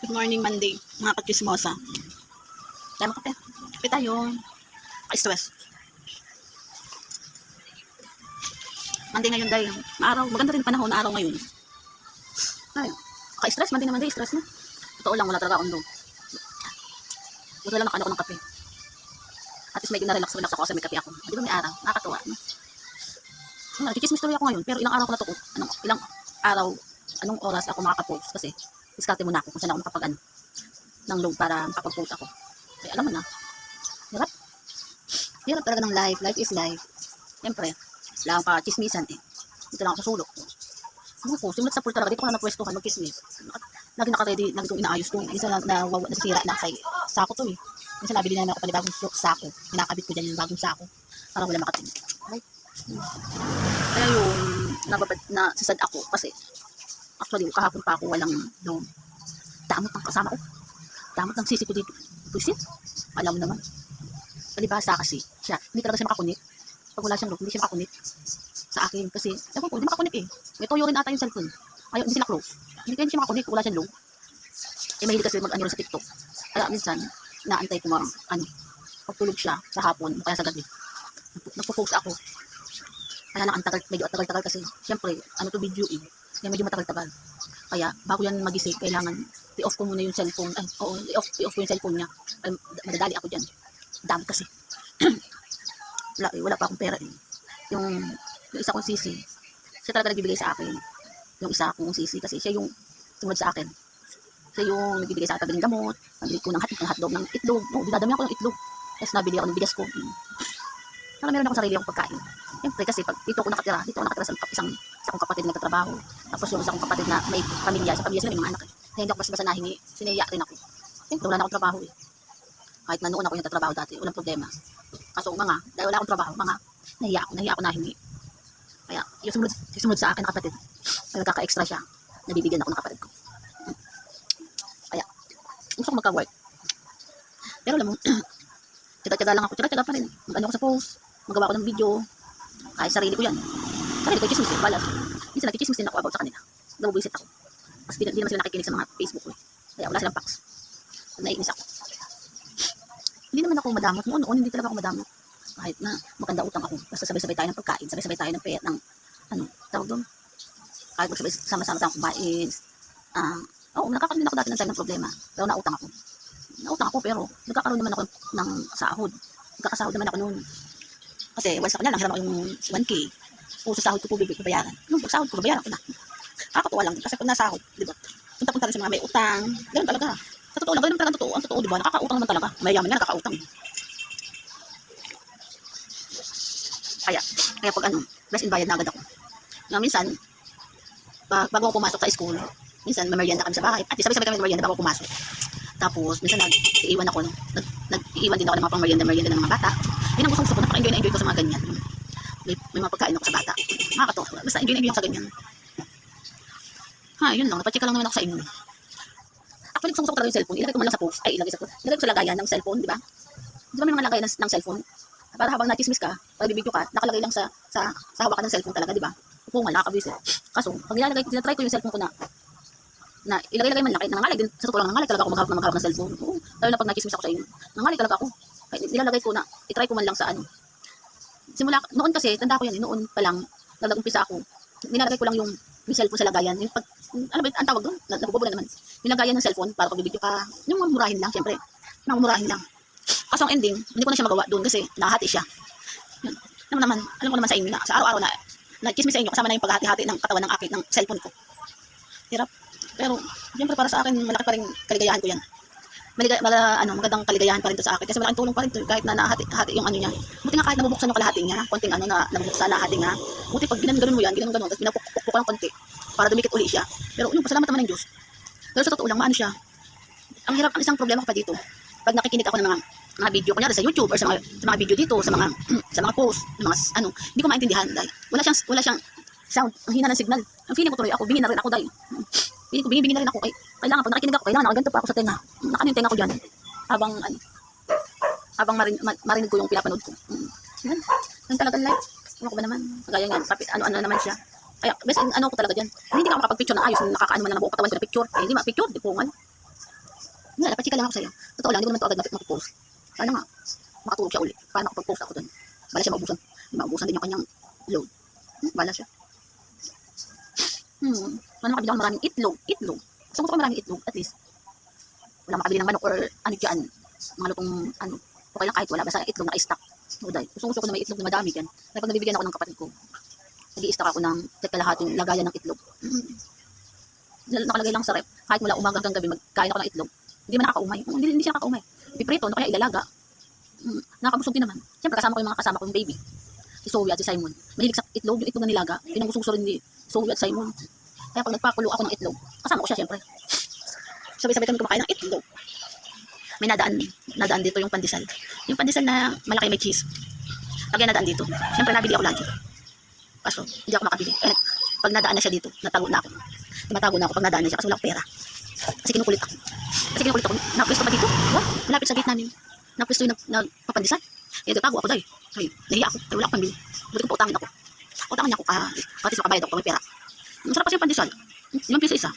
Good morning, Monday, mga kachismosa. Tayo kape. Kape tayo. Ka-stress. Monday ngayon dahil araw. Maganda rin panahon na araw ngayon. Ay, ka-stress. Monday na Monday. Stress na. Totoo lang, wala talaga akong load. Buti lang nakaano ko ng kape. At least medyo na-relax ako kasi may kape ako. Di ba may araw? Nakakatuwa. Nagkikismis tuloy ako ngayon. Pero ilang araw ko na to ko. Ilang araw, anong oras ako makaka-post kasi diskarte muna ako kung saan ako makapag ng load para makapag-post ako. Kaya alam mo na. Hirap. Hirap talaga ng life. Life is life. Siyempre, lang pa chismisan eh. Dito lang ako sa sulok. Ano ko, simulat sa pool talaga. Dito ko na napwestuhan mag-chismis. Lagi naka-ready, lagi itong inaayos ko. Minsan nasisira na kay sako to eh. Minsan nabili na naman ako pa bagong sako. Pinakabit ko dyan yung bagong sako. Para wala makatingin. Right? Kaya yung nasasad ako kasi actually kahapon pa ako walang loan. Damot ng kasama ko. Damot ng sisi ko dito. Pusit. Alam mo naman. Palibasa kasi siya. Hindi talaga siya makakunik. Pag wala siyang loan, hindi siya makakunik sa akin. Kasi, ewan ko, hindi makakunik eh. May toyo rin ata yung cellphone. Ayaw, hindi sila close. Hindi kaya siya makakunik. Wala siyang loan. Eh, mahilig kasi mag-ano sa TikTok. Kaya minsan, naantay ko pagtulog siya sa hapon o kaya sa gabi. Nagpo-post ako. Kaya lang, medyo tagal-tagal kasi, syempre, ano to video eh. Kaya medyo matagal-tagal. Kaya, bago yan magising, kailangan i-off ko muna yung cellphone. Ay, oo, i-off ko yung cellphone niya. Ay, madadali ako dyan. Dami kasi. Wala pa akong pera eh. Yung isa kong sisi, siya talaga nagbibigay sa akin. Yung isa kong sisi, kasi siya yung sumunod sa akin. Siya yung nagbibigay sa akin, pabiling gamot, nabili ko ng hotdog, ng itlog. No, dinadami ako ng itlog. Tapos nabili ako ng bigas ko. Saka meron akong sarili akong pagkain. Siyempre kasi pag dito ako nakatira sa isang kong kapatid na nagtatrabaho. Tapos yung isa kong kapatid na may pamilya, sa pamilya sila may mga anak. Kaya hindi ako basta nahingi, sinaya rin ako. Siyempre wala na akong trabaho eh. Kahit na noon ako yung nagtatrabaho dati, walang problema. Kaso dahil wala akong trabaho, nahiya ako nahingi. Kaya yung sumunod sa akin na kapatid, ay nagkaka-extra siya, nabibigyan ako ng kapatid ko. Kaya, gusto ko magka-work. Pero alam mo, tsaga-tsaga lang ako, tsaga-tsaga pa rin. Mag-ano ako sa post, magawa ko ng video, kahit sarili ko yan. Sarili ko, chismis, balas. Minsan nagkichismis din ako about sa kanila. Nabubuisit ako. Kasi di naman sila nakikinig sa mga Facebook ko eh. Kaya wala silang paks. Naiinis ako. Hindi naman ako madamot. Noon, hindi talaga ako madamot. Kahit na maganda utang ako. Basta sabay-sabay tayo ng pagkain, sabay-sabay tayo ng pera, ng tawag doon. Kahit magsabay sama-sama tayong kumain. Nakakaroon din ako dati ng time ng problema. Pero nautang ako pero nagkakaroon naman ako ng sahod. Nagkakasahod naman ako noon. Kasi once sa kanya lang, hiram ako yung 1K. O sa sahod ko po bayaran. Nung pagsahod ko, bayaran ko na. Kakatuwa lang. Kasi pag nasahod, di ba? Punta-punta rin sa mga may utang. Ganun talaga. Sa totoo lang, ganun talaga totoo. Ang totoo, di ba? Nakakautang naman talaga. Mayayaman nga, nakakautang. Kaya pag best in bayad na agad ako. Minsan, bago ako pumasok sa school, minsan mamerienda kami sa bahay. At sabay-sabay kami mamerienda bago ako pumasok. Tapos, minsan nag-iiwan ako. Nag-iiwan din ako ng mga pang-merienda ng mga bata. Yun ang gusto ko. Napaka-enjoy ko sa mga ganyan. May mga pagkain ako sa bata. Makakatawa. Basta enjoy ako sa ganyan. Yun lang. Napacheck lang naman ako sa inyo. Actually, gusto ko talaga yung cellphone. Ilagay ko man lang sa post. Ilagay ko sa lagayan ng cellphone, di ba? Di ba may mga lagayan ng cellphone? Para habang natismis ka, pag bibidyo ka, nakalagay lang sa hawakan ng cellphone talaga, di ba? Upungan, nakakabisi. Kaso, pag tinatry ko yung cellphone ko na ilagay man lang, kahit nangangalig din, sa totoo lang, nangalig talaga ako maghawak ng cellphone. Oo, lalo na pag nakismis ako sa inyo. Nangalig talaga ako. Kahit nilalagay ko na, itry ko man lang sa simula, noon kasi, tanda ko yan, noon pa lang, nag-umpisa ako, nilalagay ko lang yung cellphone sa lagayan, yung ano ba, ang tawag doon, nabubula naman, nilagayan ng cellphone, para pag bibidyo ka, yung murahin lang, syempre, murahin lang. Kaso ang ending, hindi ko na siya magawa doon kasi nakahati siya. Yun. Alam ko naman sa inyo na, sa araw-araw na, nagkismis sa inyo, kasama na yung paghati-hati ng katawan ng akin, ng cellphone ko. Hirap. Pero, siyempre para sa akin, malaki pa rin kaligayahan ko yan. Magandang kaligayahan pa rin to sa akin. Kasi malaking tulong pa rin to, kahit na nahati yung niya. Buti nga kahit nabubuksan yung kalahati niya, konting na nabubuksan lahati nga. Buti pag ginanon mo yan, tapos pinapukpuk ka ng konti, para dumikit uli siya. Pero yung pasalamat naman ng Diyos. Pero sa totoo lang, maano siya. Ang hirap, ang isang problema ko pa dito. Pag nakikinig ako ng mga video, kunyari sa YouTube or sa mga video dito, sa mga post, hindi ko maintindihan dahil wala siyang sound, ang hina ng signal. Ang feeling ko tuloy ako, bingin na rin ako dahil bingin na rin ako. Kailangan pag nakikinig ako, kailangan nakaganto pa ako sa tenga. Nakaano yung tenga ko dyan. Habang marinig ko yung pinapanood ko. Yan talagang life. Ano ko ba naman? Kagaya nga, ano naman siya. Kaya, best ko talaga dyan. Hindi ka makapag-picture na ayos, nakakaano man na nabuo katawan ko na picture. Hindi ma-picture, di pungan. Wala, dapat chika lang ako sa'yo. Totoo lang, hindi ko naman ito agad mapopost. Sana nga, makatulog siya ulit. Paano makapag-post ako dun? Bala siya maubusan. Maubusan din yung kanyang load. Bala siya. Sana makabili ako maraming itlog. Itlog. Gusto ko maraming itlog, at least. Wala makabili ng manok or ano dyan. Mga lutong ano. Okay lang kahit wala. Basta itlog na i-stock. Uday. Gusto ko na may itlog na madami yan. Kaya pag nabibigyan ako ng kapatid ko, nag-i-stock ako ng kalahating lagayan ng itlog. Nakalagay lang sa rep. Kahit mula umaga hanggang gabi, magkain ako ng itlog. Hindi man nakakaumay. Hindi siya nakakaumay. Piprito, no, kaya ilalaga. Nakakabusog din naman. Siyempre kasama ko yung mga kasama ko yung baby. Si Zoe at si Simon. Mahilig sa itlog, yung itlog na nilaga. Pinangususo rin ni Zoe at Simon. Kaya pag nagpakulo ako ng itlog, kasama ko siya siyempre. Sabay-sabay kami kumakain ng itlog. May nadaan dito yung pandesal. Yung pandesal na malaki may cheese. Lagi nadaan dito. Siyempre nabili ako lagi. Kaso, hindi ako makabili. Pag nadaan na siya dito, natago na ako. Tumatago na ako pag nadaan na siya kasi wala akong pera. Kasi kinukulit ako. Napwesto pa dito. Malapit sa gate namin. Napwesto yung nagpapandesal. Kaya nagtago ako dahil. Ay, nahiya ako. Ay, wala akong pambili. Buti ko pa utangin ako. Utangan niya ako kasi makabayad ako pag may pera. Masarap kasi yung pandesal. 5 piso isa.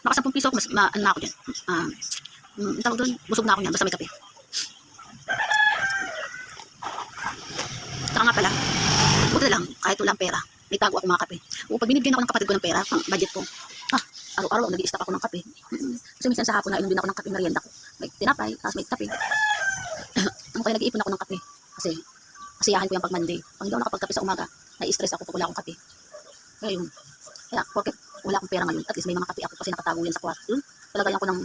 Naka 10 piso ako, mas ano na ako dyan. Ang tawag doon, busog na ako niyan, basta may kape. Saka nga pala, buti na lang, kahit walang pera, may tago ako mga kape. Pag binibigyan ako ng kapatid ko ng pera, pang budget ko, araw-araw nag-i-stock ako ng kape. Kasi minsan sa hapon, nainom din ako ng kape, merienda ko. May tinapay, tapos may kape. Kaya nag-iipon ako ng kape. Kasi, kasiyahan ko yung pag Monday. Pag hindi ako nakapagkape sa umaga, nai-stress ako pag wala akong kape. Kaya yun. Kaya, porque wala akong pera ngayon, at least may mga kape ako kasi nakatago yan sa kwarto. Palagayan ko ng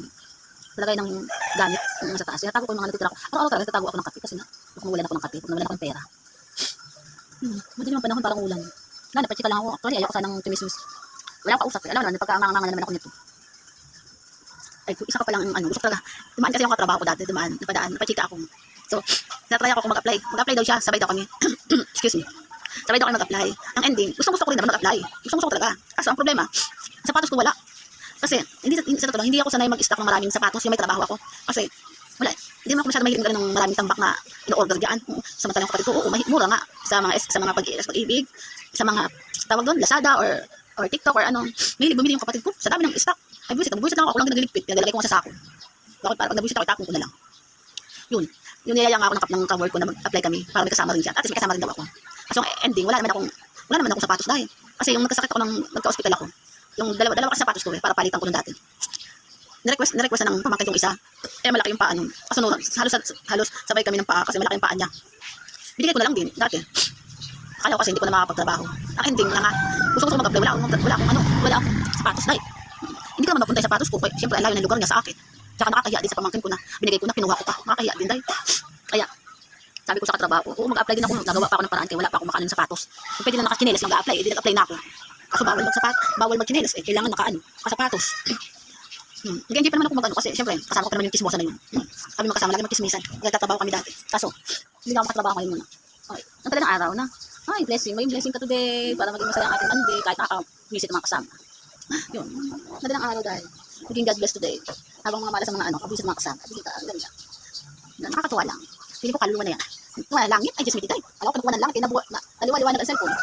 gamit yung sa taas. Tinatago ko yung mga natitira ko. Araw-araw talaga tatago ako ng kape kasi nga, kung wala ako ng kape, kung wala ako ng pera. Madaling yung panahon parang ulan. Wala, napachika lang ako. Actually, ayoko sanang tumismis. Wala akong kausap. Alam mo naman, pagkaangangangan naman ako nito. Ay, isa ka palang gusto ko talaga. Dumaan kasi yung katrabaho ko dati, napachika ako. So, natry ako kung mag-apply. Mag-apply daw siya, sabay daw kami. Excuse me. Sabay daw kami mag-apply. Ang ending, gusto ko rin naman mag-apply. Gusto ko talaga. Kaso ang problema, sapatos ko wala. Kasi, sa totoo lang, hindi ako sanay mag-stock ng maraming sapatos yung may trabaho ako. Kasi, wala. Hindi naman ako masyadong mahilig ng maraming tambak na in-order dyan. Samantalang kapatid ko, mura nga sa mga pag-ibig, sa mga tawag doon, Lazada or TikTok or ano. Mahilig bumili yung kapatid ko sa dami ng stock. Ay, buwisit lang ako lang nagligpit. Pinagalagay ko nga sa sako. Bakit para pag nabuwisit ako, itapon ko na lang. Yun niyayang ako ng ka-work ko na mag-apply kami para may kasama rin siya. At least may kasama rin daw ako. Kasi yung ending, wala naman akong sapatos dahil. Kasi yung nagkasakit ako nagka-hospital ako. Yung dalawa kasi sapatos ko para palitan ko nung dati. Nirequest na ng pamangkin yung isa. Malaki yung paa nun. Kasunod, halos sabay kami ng paa kasi malaki yung paa niya. Binigay ko na lang din dati. Akala ko kasi hindi ko na makapagtrabaho. Ang ending na nga, gusto ko mag-apply, wala akong sapatos dahil. Hindi ko naman mapunta yung sapatos ko. Siyempre, ang layo ng lugar niya sa akin. Tsaka nakakahiya din sa pamangkin ko na binigay ko na, kinuha ko pa. Nakakahiya din dahil. Kaya, sabi ko sa katrabaho ko, mag-apply din ako. Nagawa pa ako ng paraan kaya wala pa akong makaano ng sapatos. Kung pwede na nakachinelas mag-apply, hindi nag-apply na ako. Kaso bawal mag-chinelas kailangan nakasapatos. Nag-enjoy pa naman ako mag-ano kasi siyempre kasama ko naman yung kismosa na yun. Kami magkasama lagi magkismisan. Nagtatrabaho kami dati. Kaso, hindi na ako makatrabaho ngayon muna. Okay. Ang talagang araw na. Ay, blessing. May blessing ka today para maging masaya ang ating Monday kahit nakaka-visit ng mga kasama. Yun. Madalang araw dahil. Maging God bless today. Habang mga malas ang mga visit ng mga kasama. Bisita, ang ganda. Nakakatuwa lang. Pili ko kaluluwa na yan. Wala langit. Ay, just meditay. Alam ko kinukuha ng langit. Aliwa-liwanag ang cellphone.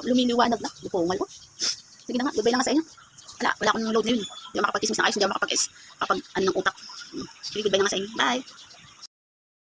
Lumiliwanag na. Lupungal ko. Sige na nga. Goodbye lang nga sa inyo. Wala akong load na yun. Hindi ako makapag-kismis na ayos. Hindi ako makapag-ano ng utak. Sige, goodbye na nga sa inyo. Bye.